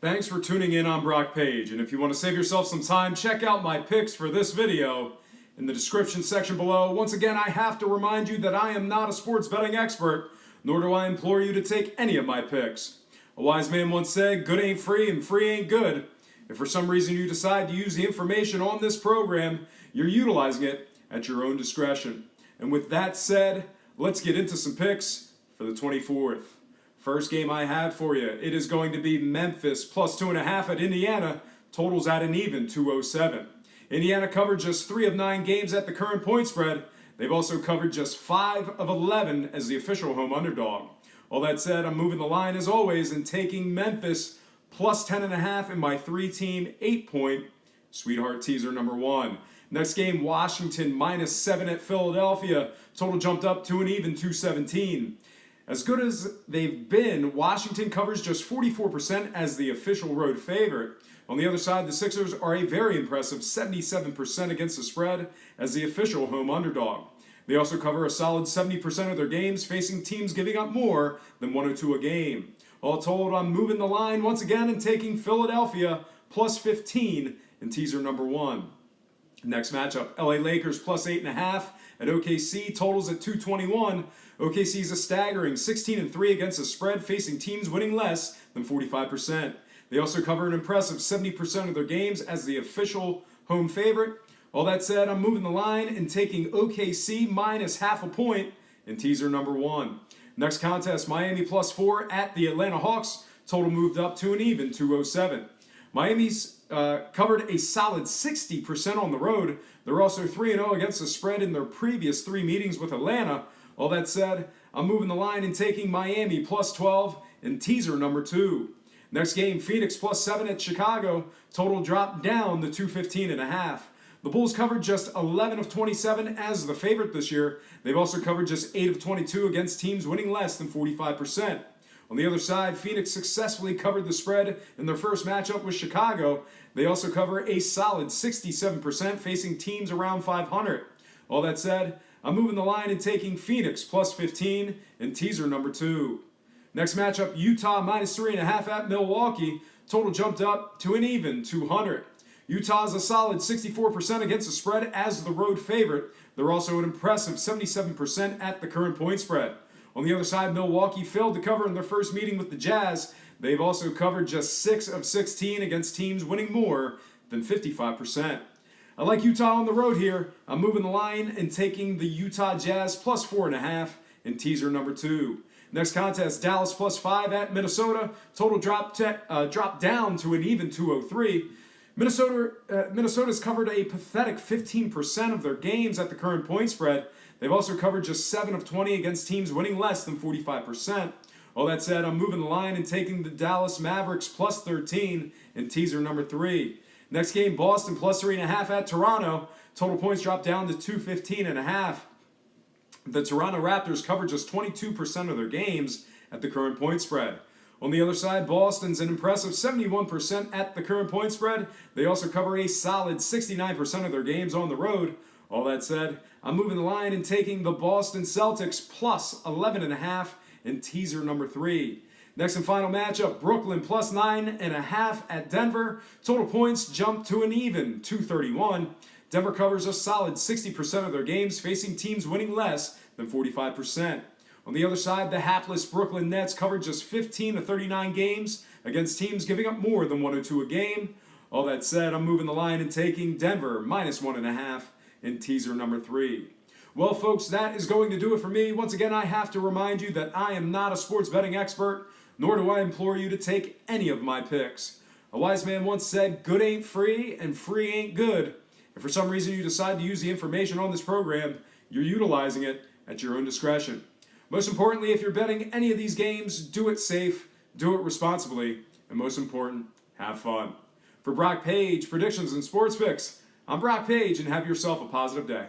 Thanks for tuning in on Brock Page, and if you want to save yourself some time, check out my picks for this video in the description section below. Once again, I have to remind you that I am not a sports betting expert, nor do I implore you to take any of my picks. A wise man once said, good ain't free and free ain't good. If for some reason you decide to use the information on this program, you're utilizing it at your own discretion. And with that said, let's get into some picks for the 24th. First game I have for you, it is going to be Memphis plus 2.5 at Indiana. Totals at an even 207. Indiana covered just 3 of 9 games at the current point spread. They've also covered just 5 of 11 as the official home underdog. All that said, I'm moving the line as always and taking Memphis plus 10.5 in my 3-team 8-point Sweetheart Teaser number 1. Next game, Washington minus 7 at Philadelphia. Total jumped up to an even 217. As good as they've been, Washington covers just 44% as the official road favorite. On the other side, the Sixers are a very impressive 77% against the spread as the official home underdog. They also cover a solid 70% of their games, facing teams giving up more than 102 a game. All told, I'm moving the line once again and taking Philadelphia plus 15 in teaser number 1. Next matchup, LA Lakers plus 8.5 at OKC, totals at 221. OKC is a staggering 16-3 against the spread, facing teams winning less than 45%. They also cover an impressive 70% of their games as the official home favorite. All that said, I'm moving the line and taking OKC minus 0.5 point in teaser number 1. Next contest, Miami plus 4 at the Atlanta Hawks. Total moved up to an even 207. Miami's covered a solid 60% on the road. They're also 3-0 against the spread in their previous 3 meetings with Atlanta. All that said, I'm moving the line and taking Miami plus 12 in teaser number 2. Next game, Phoenix plus 7 at Chicago. Total dropped down to 215.5. The Bulls covered just 11 of 27 as the favorite this year. They've also covered just 8 of 22 against teams winning less than 45%. On the other side, Phoenix successfully covered the spread in their first matchup with Chicago. They also cover a solid 67%, facing teams around 500. All that said, I'm moving the line and taking Phoenix plus 15 in teaser number 2. Next matchup, Utah minus 3.5 at Milwaukee. Total jumped up to an even 200. Utah is a solid 64% against the spread as the road favorite. They're also an impressive 77% at the current point spread. On the other side, Milwaukee failed to cover in their first meeting with the Jazz. They've also covered just 6 of 16 against teams winning more than 55%. I like Utah on the road here. I'm moving the line and taking the Utah Jazz plus 4.5 in teaser number 2. Next contest, Dallas plus 5 at Minnesota. Total dropped down to an even 203. Minnesota's covered a pathetic 15% of their games at the current point spread. They've also covered just 7 of 20 against teams winning less than 45%. All that said, I'm moving the line and taking the Dallas Mavericks plus 13 in teaser number 3. Next game, Boston plus 3.5 at Toronto. Total points dropped down to 215.5. The Toronto Raptors cover just 22% of their games at the current point spread. On the other side, Boston's an impressive 71% at the current point spread. They also cover a solid 69% of their games on the road. All that said, I'm moving the line and taking the Boston Celtics plus 11.5 in teaser number 3. Next and final matchup, Brooklyn plus 9.5 at Denver. Total points jumped to an even 231. Denver covers a solid 60% of their games, facing teams winning less than 45%. On the other side, the hapless Brooklyn Nets covered just 15 of 39 games against teams giving up more than 102 a game. All that said, I'm moving the line and taking Denver minus 1.5 in teaser number 3. Well, folks, that is going to do it for me. Once again, I have to remind you that I am not a sports betting expert, nor do I implore you to take any of my picks. A wise man once said, good ain't free and free ain't good. If for some reason you decide to use the information on this program, you're utilizing it at your own discretion. Most importantly, if you're betting any of these games, do it safe, do it responsibly, and most important, have fun. For Brock Page, predictions and sports picks, I'm Brock Page, and have yourself a positive day.